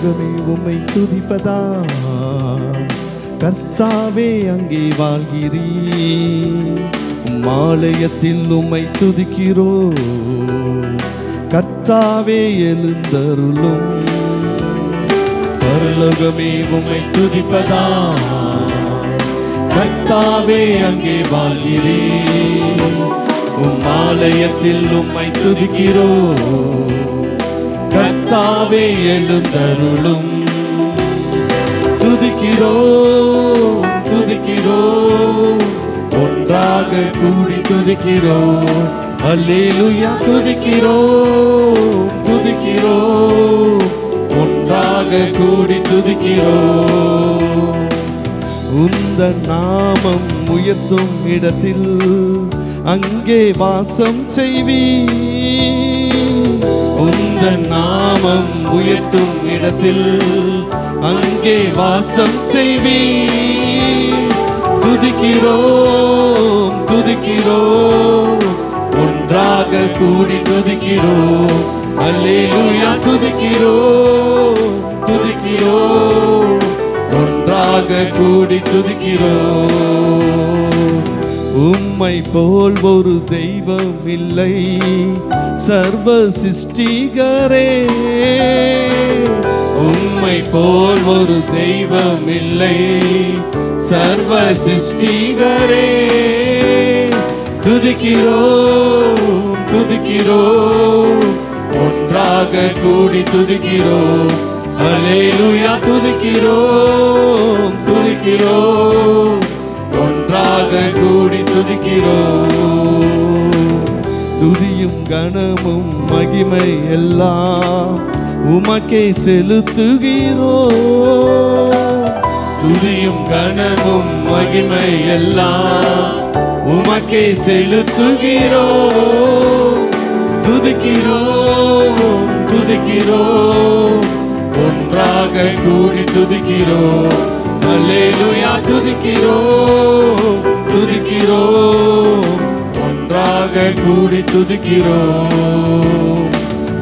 பரலோகமே உம்மை துதிப்பதா கர்த்தாவே அங்கே வாழ்கிறீர். ஆலயத்தில் உம்மை துதிக்கிறோ கர்த்தாவே எழுந்தருளும். பரலோகமே உம்மை துதிப்பதா கர்த்தாவே அங்கே வாழ்கிறீர். ஆலயத்தில் உம்மை துதிக்கிறோ கர்த்தாவே எழுந்தருளும். துதிக்கிறோ துதிக்கிறோ ஒன்றாக கூடி துதிக்கிறோ. அல்லேலூயா துதிக்கிறோ துதிக்கிறோ ஒன்றாக கூடி துதிக்கிறோ. உந்தன் நாமம் உயர்த்தும் இடத்தில் அங்கே வாசம் செய்வீர். உந்தன் நாமம் உயர்த்தும் இடத்தில் அங்கே வாசம் செய்வீர். துதிக்கிறோம் துதிக்கிறோம் ஒன்றாக கூடி துதிக்கிறோம். அல்லேலூயா துதிக்கிறோம் துதிக்கிறோம் ஒன்றாக கூடி துதிக்கிறோம். உம்மை போல் ஒரு தெய்வம் இல்லை சர்வ சிருஷ்டிகரே. உம்மை போல் ஒரு தெய்வம் இல்லை சர்வ சிருஷ்டிகரே. துதிக்கிறோம் துதிக்கிறோம் ஒன்றாக கூடி துதிக்கிறோம். அல்லேலூயா துதிக்கிறோம் துதிக்கிறோம் ஒன்றாக கூடி துதிக்கிறோம். துதியும் கனமும் மகிமை எல்லாம் உமக்கே செலுத்துகிறோம். துதியும் கனமும் மகிமை எல்லாம் உமக்கே செலுத்துகிறோம். துதிக்கிறோம் துதிக்கிறோம் ஒன்றாக கூடி துதிக்கிறோம். அல்லேலூயா துதிக்கிறோம் துதிக்கிறோம் ஒன்றாக கூடி துதிக்கிறோம்.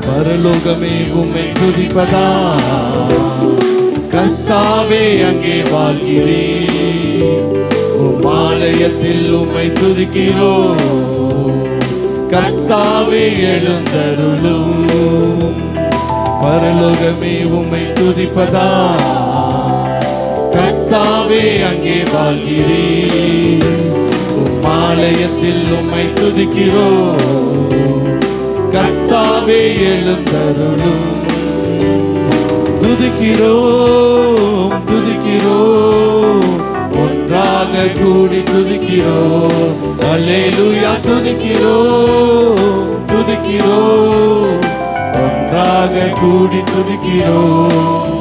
பரலோகமே உம்மை துதிப்பதா கர்த்தாவே அங்கே வாழ்கிறீர். ஆலயத்தில் உம்மை துதிக்கிறோம் கர்த்தாவே எழுந்தருளும். பரலோகமே உம்மை துதிப்பதா கர்த்தாவே அங்கே வாழ்கிறீர். ஆலயத்தில் உம்மை துதிக்கிறோம் கர்த்தாவே எழுந்தருளும். துதிக்கிறோம் துதிக்கிறோம் ஒன்றாக கூடி துதிக்கிறோம். அல்லேலூயா துதிக்கிறோம் துதிக்கிறோம் ஒன்றாக கூடி துதிக்கிறோம்.